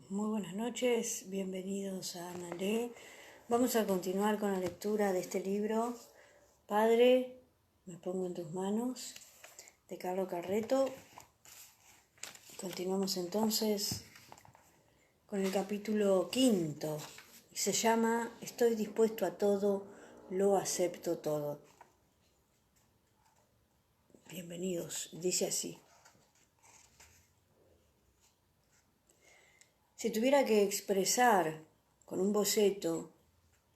Muy buenas noches, bienvenidos a Ana Lee. Vamos a continuar con la lectura de este libro, Padre, me pongo en tus manos, de Carlos Carreto. Continuamos entonces con el capítulo 5, y se llama Estoy dispuesto a todo, lo acepto todo. Bienvenidos, dice así. Si tuviera que expresar con un boceto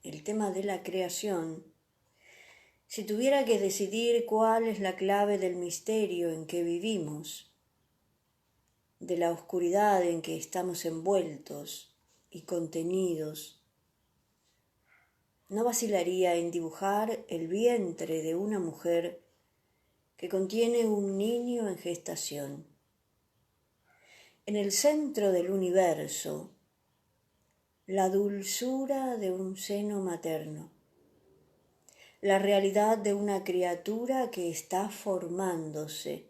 el tema de la creación, si tuviera que decidir cuál es la clave del misterio en que vivimos, de la oscuridad en que estamos envueltos y contenidos, no vacilaría en dibujar el vientre de una mujer que contiene un niño en gestación. En el centro del universo, la dulzura de un seno materno, la realidad de una criatura que está formándose,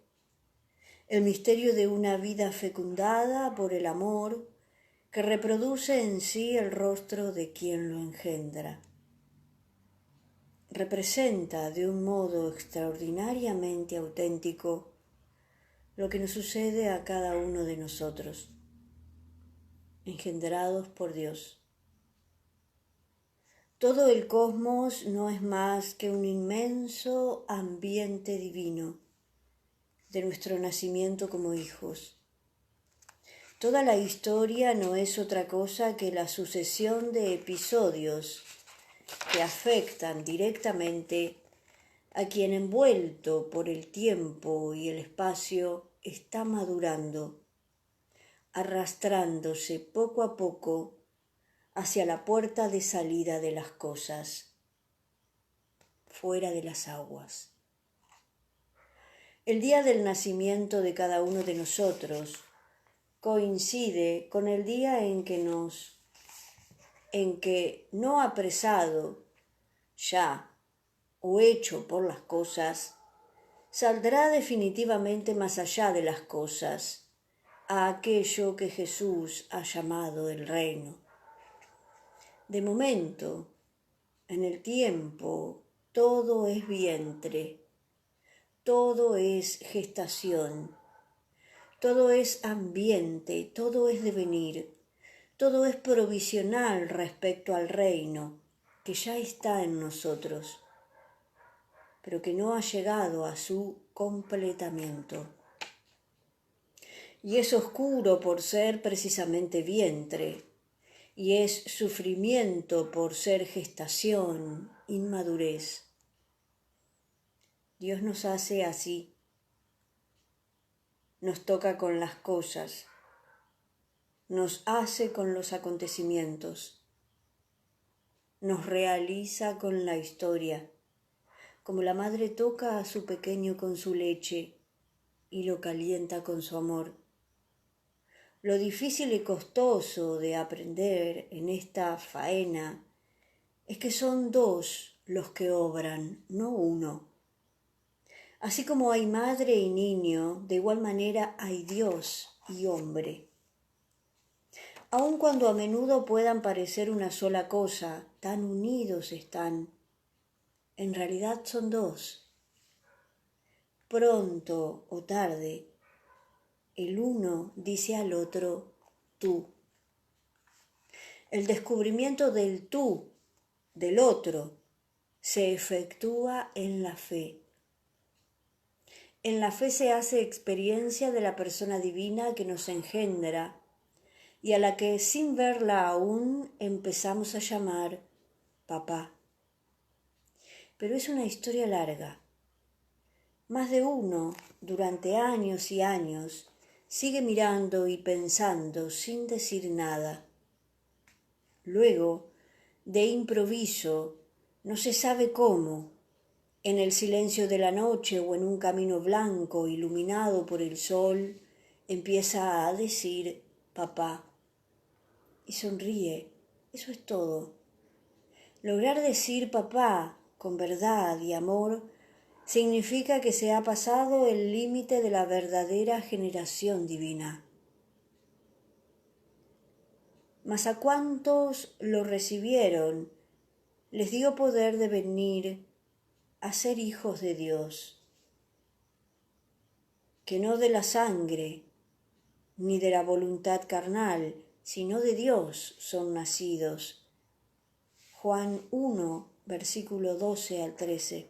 el misterio de una vida fecundada por el amor que reproduce en sí el rostro de quien lo engendra. Representa de un modo extraordinariamente auténtico lo que nos sucede a cada uno de nosotros, engendrados por Dios. Todo el cosmos no es más que un inmenso ambiente divino de nuestro nacimiento como hijos. Toda la historia no es otra cosa que la sucesión de episodios que afectan directamente a quien envuelto por el tiempo y el espacio está madurando, arrastrándose poco a poco hacia la puerta de salida de las cosas, fuera de las aguas. El día del nacimiento de cada uno de nosotros coincide con el día en que no apresado ya o hecho por las cosas, saldrá definitivamente más allá de las cosas, a aquello que Jesús ha llamado el reino. De momento, en el tiempo, todo es vientre, todo es gestación, todo es ambiente, todo es devenir, todo es provisional respecto al reino que ya está en nosotros, pero que no ha llegado a su completamiento. Y es oscuro por ser precisamente vientre, y es sufrimiento por ser gestación, inmadurez. Dios nos hace así, nos toca con las cosas, nos hace con los acontecimientos, nos realiza con la historia, como la madre toca a su pequeño con su leche y lo calienta con su amor. Lo difícil y costoso de aprender en esta faena es que son dos los que obran, no uno. Así como hay madre y niño, de igual manera hay Dios y hombre. Aun cuando a menudo puedan parecer una sola cosa, tan unidos están, en realidad son dos. Pronto o tarde, el uno dice al otro tú. El descubrimiento del tú, del otro, se efectúa en la fe. En la fe se hace experiencia de la persona divina que nos engendra y a la que sin verla aún empezamos a llamar papá. Pero es una historia larga. Más de uno, durante años y años, sigue mirando y pensando sin decir nada. Luego, de improviso, no se sabe cómo, en el silencio de la noche o en un camino blanco iluminado por el sol, empieza a decir papá. Y sonríe, eso es todo. Lograr decir papá con verdad y amor significa que se ha pasado el límite de la verdadera generación divina. mas a cuantos lo recibieron, les dio poder de venir a ser hijos de Dios, que no de la sangre, ni de la voluntad carnal, sino de Dios son nacidos. Juan 1, versículo 12 al 13.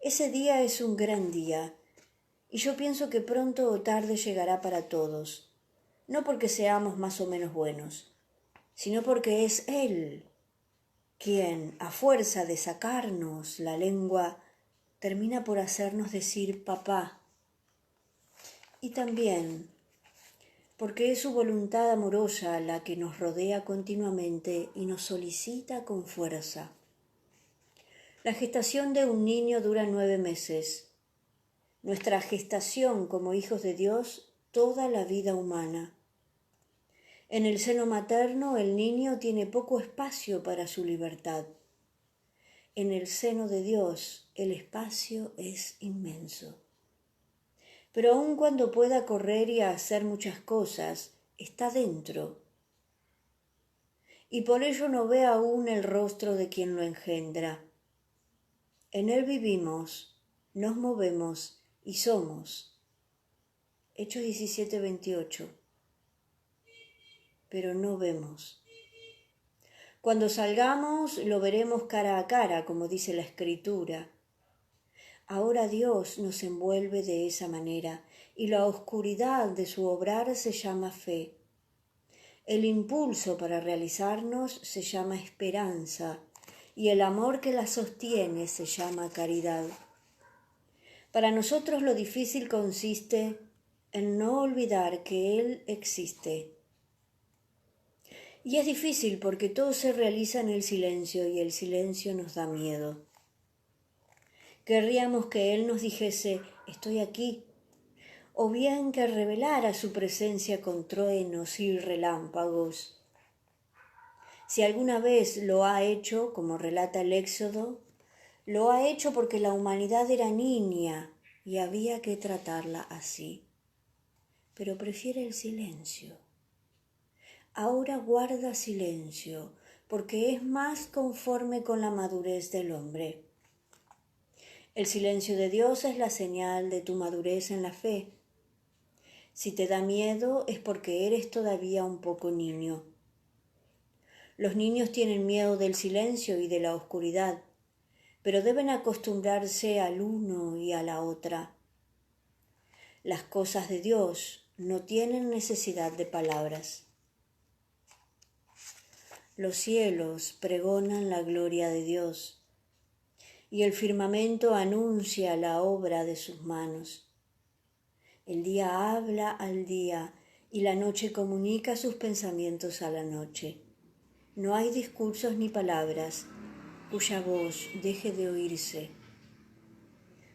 Ese día es un gran día, y yo pienso que pronto o tarde llegará para todos, no porque seamos más o menos buenos, sino porque es Él quien, a fuerza de sacarnos la lengua, termina por hacernos decir papá. Y también porque es su voluntad amorosa la que nos rodea continuamente y nos solicita con fuerza. La gestación de un niño dura 9 meses. Nuestra gestación como hijos de Dios, toda la vida humana. En el seno materno el niño tiene poco espacio para su libertad. En el seno de Dios el espacio es inmenso. Pero aun cuando pueda correr y hacer muchas cosas, está dentro. Y por ello no ve aún el rostro de quien lo engendra. En él vivimos, nos movemos y somos. Hechos 17:28. Pero no vemos. Cuando salgamos lo veremos cara a cara, como dice la Escritura. Ahora Dios nos envuelve de esa manera y la oscuridad de su obrar se llama fe. El impulso para realizarnos se llama esperanza y el amor que la sostiene se llama caridad. Para nosotros lo difícil consiste en no olvidar que Él existe. Y es difícil porque todo se realiza en el silencio y el silencio nos da miedo. Querríamos que Él nos dijese, estoy aquí, o bien que revelara su presencia con truenos y relámpagos. Si alguna vez lo ha hecho, como relata el Éxodo, lo ha hecho porque la humanidad era niña y había que tratarla así. Pero prefiere el silencio. Ahora guarda silencio, porque es más conforme con la madurez del hombre. El silencio de Dios es la señal de tu madurez en la fe. Si te da miedo es porque eres todavía un poco niño. Los niños tienen miedo del silencio y de la oscuridad, pero deben acostumbrarse al uno y a la otra. Las cosas de Dios no tienen necesidad de palabras. Los cielos pregonan la gloria de Dios, y el firmamento anuncia la obra de sus manos. El día habla al día, y la noche comunica sus pensamientos a la noche. No hay discursos ni palabras cuya voz deje de oírse.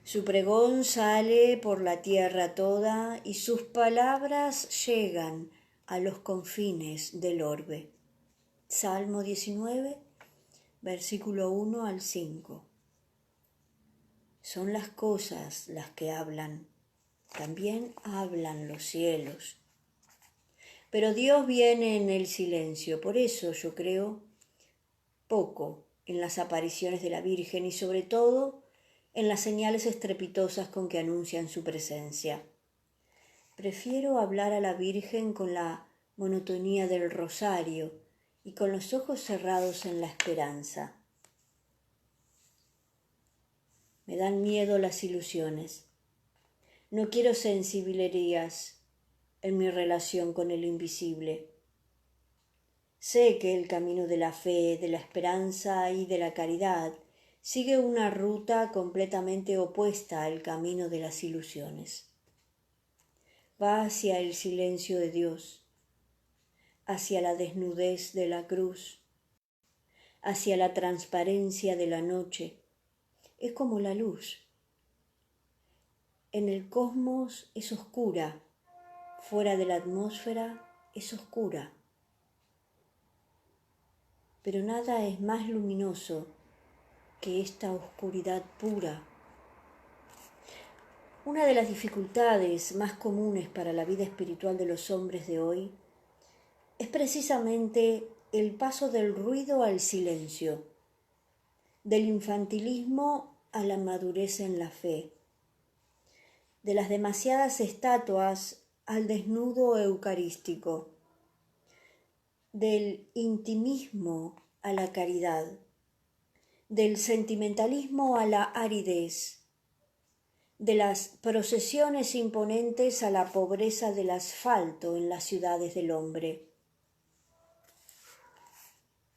Su pregón sale por la tierra toda, y sus palabras llegan a los confines del orbe. Salmo 19, versículo 1 al 5. Son las cosas las que hablan, también hablan los cielos. Pero Dios viene en el silencio, por eso yo creo poco en las apariciones de la Virgen y sobre todo en las señales estrepitosas con que anuncian su presencia. Prefiero hablar a la Virgen con la monotonía del rosario y con los ojos cerrados en la esperanza. Me dan miedo las ilusiones. No quiero sensiblerías en mi relación con el invisible. Sé que el camino de la fe, de la esperanza y de la caridad sigue una ruta completamente opuesta al camino de las ilusiones. Va hacia el silencio de Dios, hacia la desnudez de la cruz, hacia la transparencia de la noche. Es como la luz. En el cosmos es oscura, fuera de la atmósfera es oscura. Pero nada es más luminoso que esta oscuridad pura. Una de las dificultades más comunes para la vida espiritual de los hombres de hoy es precisamente el paso del ruido al silencio, del infantilismo a la madurez en la fe, de las demasiadas estatuas al desnudo eucarístico, del intimismo a la caridad, del sentimentalismo a la aridez, de las procesiones imponentes a la pobreza del asfalto en las ciudades del hombre.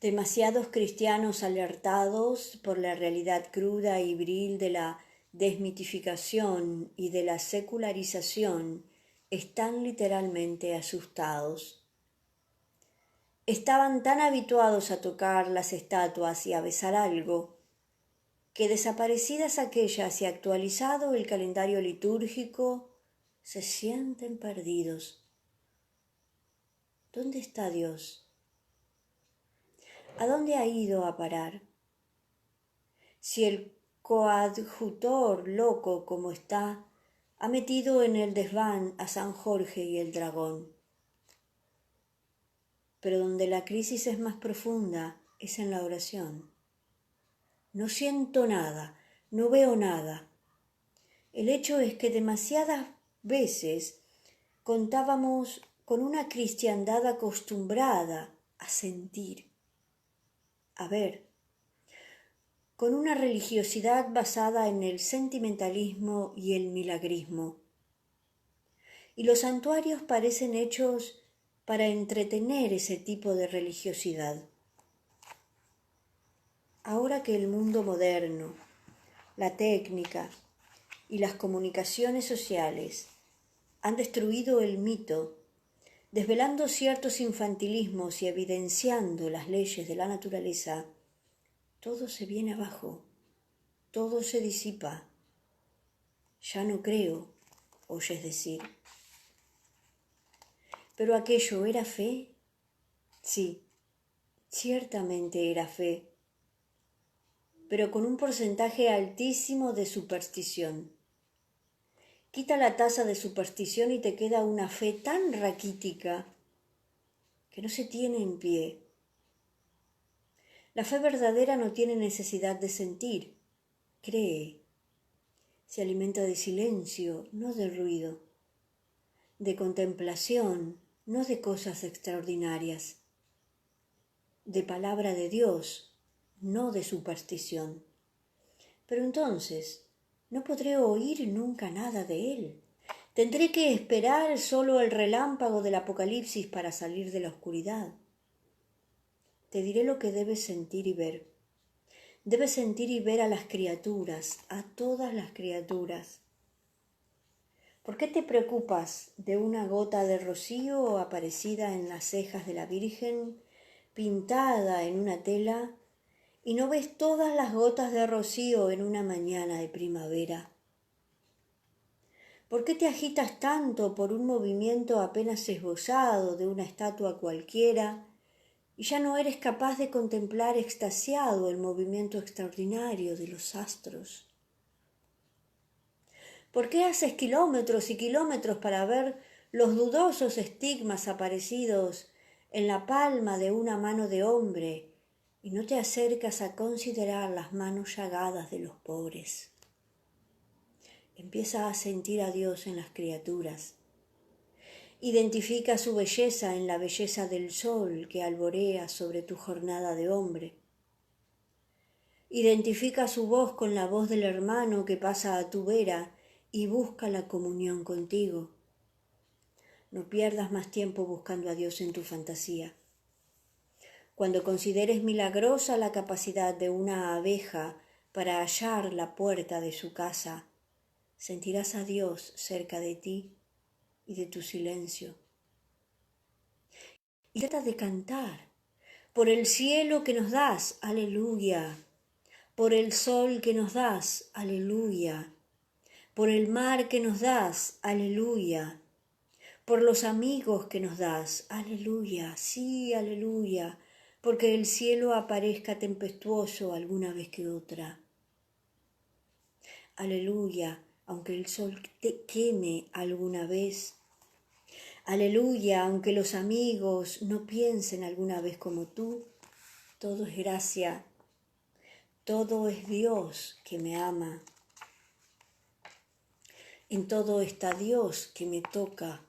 Demasiados cristianos alertados por la realidad cruda y viril de la desmitificación y de la secularización están literalmente asustados. Estaban tan habituados a tocar las estatuas y a besar algo, que desaparecidas aquellas y actualizado el calendario litúrgico, se sienten perdidos. ¿Dónde está Dios? ¿A dónde ha ido a parar? Si el coadjutor loco como está, ha metido en el desván a San Jorge y el dragón. Pero donde la crisis es más profunda es en la oración. No siento nada, no veo nada. El hecho es que demasiadas veces contábamos con una cristiandad acostumbrada a sentir, a ver, con una religiosidad basada en el sentimentalismo y el milagrismo. Y los santuarios parecen hechos para entretener ese tipo de religiosidad. Ahora que el mundo moderno, la técnica y las comunicaciones sociales han destruido el mito, desvelando ciertos infantilismos y evidenciando las leyes de la naturaleza, todo se viene abajo, todo se disipa. Ya no creo, oyes decir. ¿Pero aquello era fe? Sí, ciertamente era fe, pero con un porcentaje altísimo de superstición. Quita la tasa de superstición y te queda una fe tan raquítica que no se tiene en pie. La fe verdadera no tiene necesidad de sentir, cree. Se alimenta de silencio, no de ruido, de contemplación, no de cosas extraordinarias, de palabra de Dios, no de superstición. Pero entonces no podré oír nunca nada de Él. Tendré que esperar solo el relámpago del Apocalipsis para salir de la oscuridad. Te diré lo que debes sentir y ver. Debes sentir y ver a las criaturas, a todas las criaturas. ¿Por qué te preocupas de una gota de rocío aparecida en las cejas de la Virgen, pintada en una tela, y no ves todas las gotas de rocío en una mañana de primavera? ¿Por qué te agitas tanto por un movimiento apenas esbozado de una estatua cualquiera y ya no eres capaz de contemplar extasiado el movimiento extraordinario de los astros? ¿Por qué haces kilómetros y kilómetros para ver los dudosos estigmas aparecidos en la palma de una mano de hombre y no te acercas a considerar las manos llagadas de los pobres? Empieza a sentir a Dios en las criaturas. Identifica su belleza en la belleza del sol que alborea sobre tu jornada de hombre. Identifica su voz con la voz del hermano que pasa a tu vera y busca la comunión contigo. No pierdas más tiempo buscando a Dios en tu fantasía. Cuando consideres milagrosa la capacidad de una abeja para hallar la puerta de su casa, sentirás a Dios cerca de ti y de tu silencio. Y trata de cantar. Por el cielo que nos das, aleluya. Por el sol que nos das, aleluya. Por el mar que nos das, aleluya. Por los amigos que nos das, aleluya. Sí, aleluya. Porque el cielo aparezca tempestuoso alguna vez que otra. Aleluya, aunque el sol te queme alguna vez. Aleluya, aunque los amigos no piensen alguna vez como tú, todo es gracia, todo es Dios que me ama. En todo está Dios que me toca,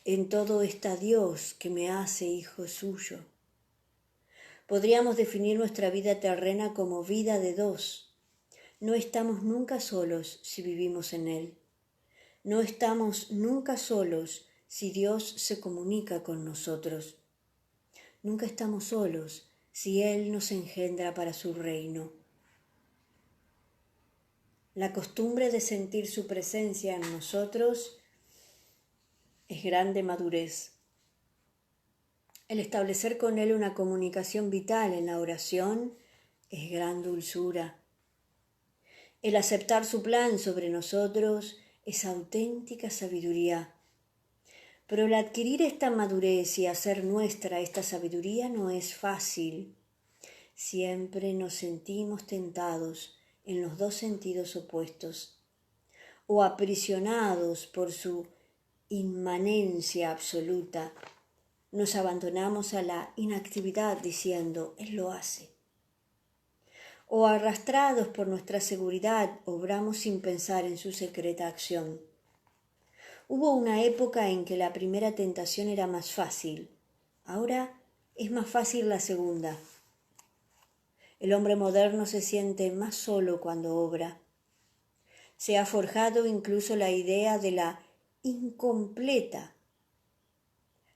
en todo está Dios que me hace hijo suyo. Podríamos definir nuestra vida terrena como vida de dos. No estamos nunca solos si vivimos en Él. No estamos nunca solos si Dios se comunica con nosotros. Nunca estamos solos si Él nos engendra para su reino. La costumbre de sentir su presencia en nosotros es grande madurez. El establecer con Él una comunicación vital en la oración es gran dulzura. El aceptar su plan sobre nosotros es auténtica sabiduría. Pero el adquirir esta madurez y hacer nuestra esta sabiduría no es fácil. Siempre nos sentimos tentados en los dos sentidos opuestos, o aprisionados por su inmanencia absoluta. Nos abandonamos a la inactividad diciendo, Él lo hace. O arrastrados por nuestra seguridad, obramos sin pensar en su secreta acción. Hubo una época en que la primera tentación era más fácil. Ahora es más fácil la segunda. El hombre moderno se siente más solo cuando obra. Se ha forjado incluso la idea de la incompleta,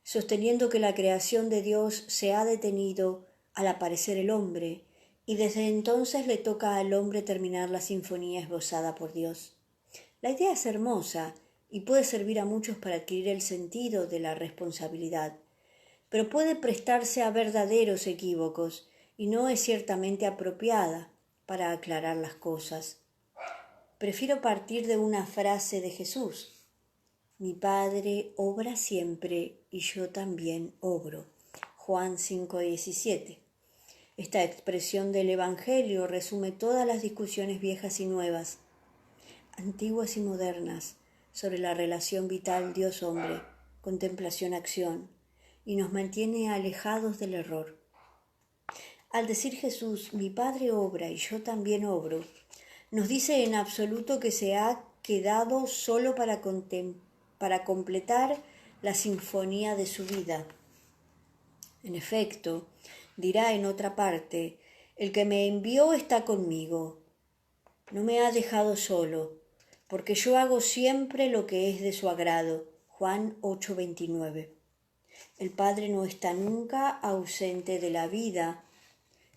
sosteniendo que la creación de Dios se ha detenido al aparecer el hombre, y desde entonces le toca al hombre terminar la sinfonía esbozada por Dios. La idea es hermosa y puede servir a muchos para adquirir el sentido de la responsabilidad, pero puede prestarse a verdaderos equívocos y no es ciertamente apropiada para aclarar las cosas. Prefiero partir de una frase de Jesús. Mi Padre obra siempre y yo también obro. Juan 5:17. Esta expresión del Evangelio resume todas las discusiones viejas y nuevas, antiguas y modernas, sobre la relación vital Dios-hombre, contemplación-acción, y nos mantiene alejados del error. Al decir Jesús, mi Padre obra y yo también obro, nos dice en absoluto que se ha quedado solo para completar la sinfonía de su vida. En efecto, dirá en otra parte, el que me envió está conmigo. No me ha dejado solo, porque yo hago siempre lo que es de su agrado. Juan 8:29. El Padre no está nunca ausente de la vida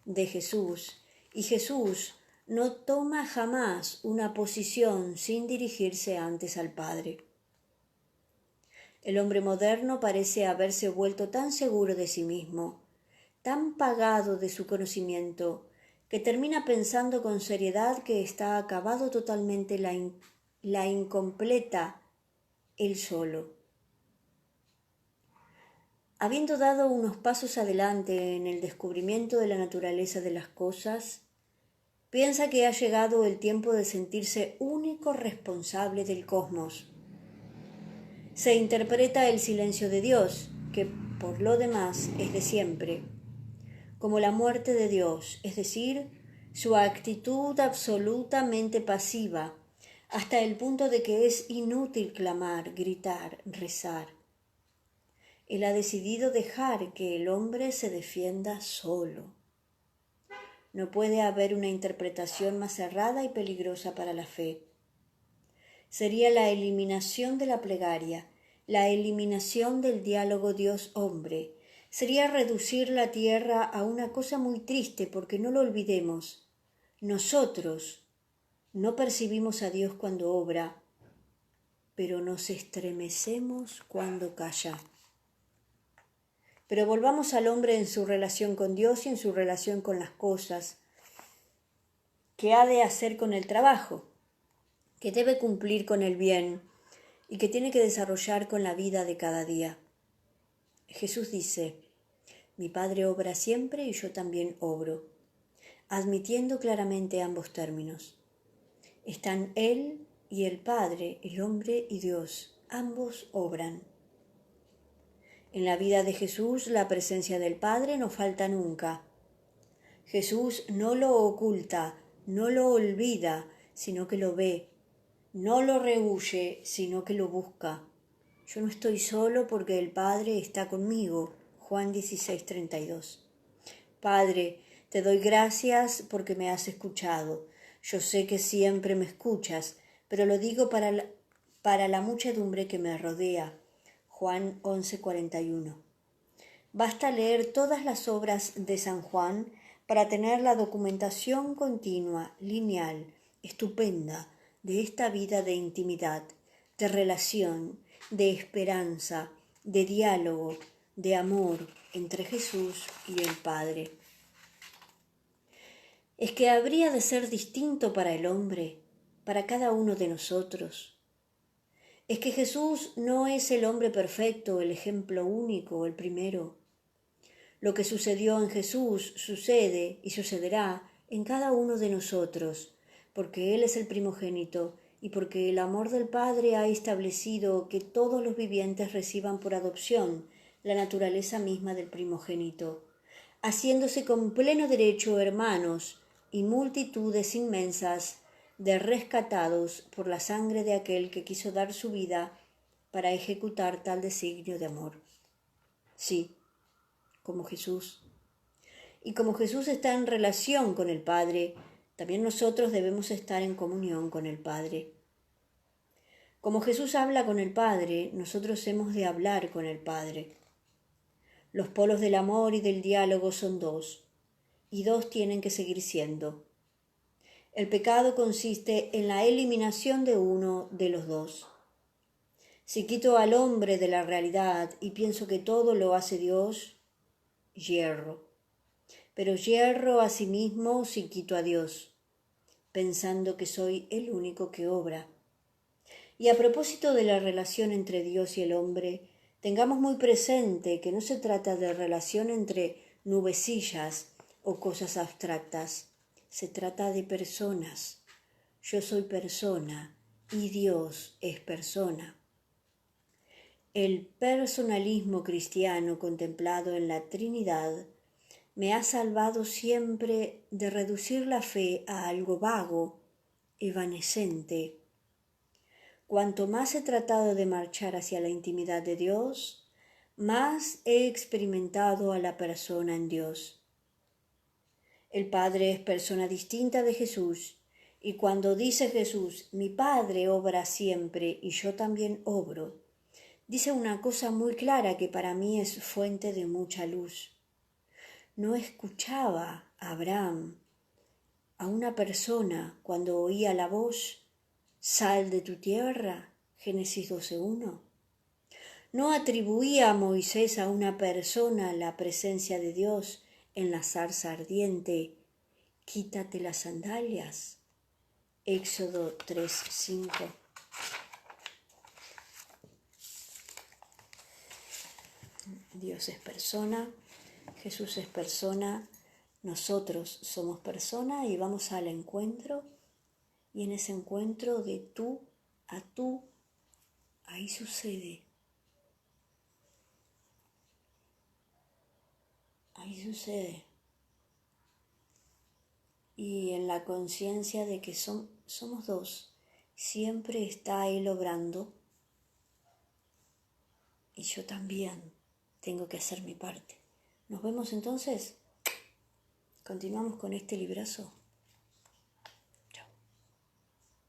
de Jesús, y Jesús no toma jamás una posición sin dirigirse antes al Padre. El hombre moderno parece haberse vuelto tan seguro de sí mismo, tan pagado de su conocimiento, que termina pensando con seriedad que está acabado totalmente la incompleta él solo. Habiendo dado unos pasos adelante en el descubrimiento de la naturaleza de las cosas, piensa que ha llegado el tiempo de sentirse único responsable del cosmos. Se interpreta el silencio de Dios, que por lo demás es de siempre, como la muerte de Dios, es decir, su actitud absolutamente pasiva, hasta el punto de que es inútil clamar, gritar, rezar. Él ha decidido dejar que el hombre se defienda solo. No puede haber una interpretación más cerrada y peligrosa para la fe. Sería la eliminación de la plegaria, la eliminación del diálogo Dios-hombre. Sería reducir la tierra a una cosa muy triste, porque no lo olvidemos. Nosotros no percibimos a Dios cuando obra, pero nos estremecemos cuando calla. Pero volvamos al hombre en su relación con Dios y en su relación con las cosas. ¿Qué ha de hacer con el trabajo? ¿Qué debe cumplir con el bien? Y que tiene que desarrollar con la vida de cada día. Jesús dice, mi Padre obra siempre y yo también obro, admitiendo claramente ambos términos. Están Él y el Padre, el hombre y Dios, ambos obran. En la vida de Jesús la presencia del Padre no falta nunca. Jesús no lo oculta, no lo olvida, sino que lo ve. No lo rehúye, sino que lo busca. Yo no estoy solo porque el Padre está conmigo. Juan 16:32. Padre, te doy gracias porque me has escuchado. Yo sé que siempre me escuchas, pero lo digo para la muchedumbre que me rodea. Juan 11:41. Basta leer todas las obras de San Juan para tener la documentación continua, lineal, estupenda, de esta vida de intimidad, de relación, de esperanza, de diálogo, de amor entre Jesús y el Padre. Es que habría de ser distinto para el hombre, para cada uno de nosotros. Es que Jesús no es el hombre perfecto, el ejemplo único, el primero. Lo que sucedió en Jesús sucede y sucederá en cada uno de nosotros, porque Él es el primogénito y porque el amor del Padre ha establecido que todos los vivientes reciban por adopción la naturaleza misma del primogénito, haciéndose con pleno derecho hermanos y multitudes inmensas de rescatados por la sangre de aquel que quiso dar su vida para ejecutar tal designio de amor. Sí, como Jesús. Y como Jesús está en relación con el Padre, también nosotros debemos estar en comunión con el Padre. Como Jesús habla con el Padre, nosotros hemos de hablar con el Padre. Los polos del amor y del diálogo son dos, y dos tienen que seguir siendo. El pecado consiste en la eliminación de uno de los dos. Si quito al hombre de la realidad y pienso que todo lo hace Dios, yerro. Pero yerro asimismo si quito a Dios, pensando que soy el único que obra. Y a propósito de la relación entre Dios y el hombre, tengamos muy presente que no se trata de relación entre nubecillas o cosas abstractas, se trata de personas. Yo soy persona y Dios es persona. El personalismo cristiano contemplado en la Trinidad me ha salvado siempre de reducir la fe a algo vago, evanescente. Cuanto más he tratado de marchar hacia la intimidad de Dios, más he experimentado a la persona en Dios. El Padre es persona distinta de Jesús, y cuando dice Jesús, mi Padre obra siempre y yo también obro, dice una cosa muy clara que para mí es fuente de mucha luz. No escuchaba Abraham a una persona cuando oía la voz, sal de tu tierra, Génesis 12:1. No atribuía a Moisés a una persona la presencia de Dios en la zarza ardiente, quítate las sandalias, Éxodo 3:5. Dios es persona, Jesús es persona, nosotros somos persona y vamos al encuentro, y en ese encuentro de tú a tú, ahí sucede. Ahí sucede. Y en la conciencia de que somos dos, siempre está Él obrando y yo también tengo que hacer mi parte. Nos vemos entonces. Continuamos con este librazo.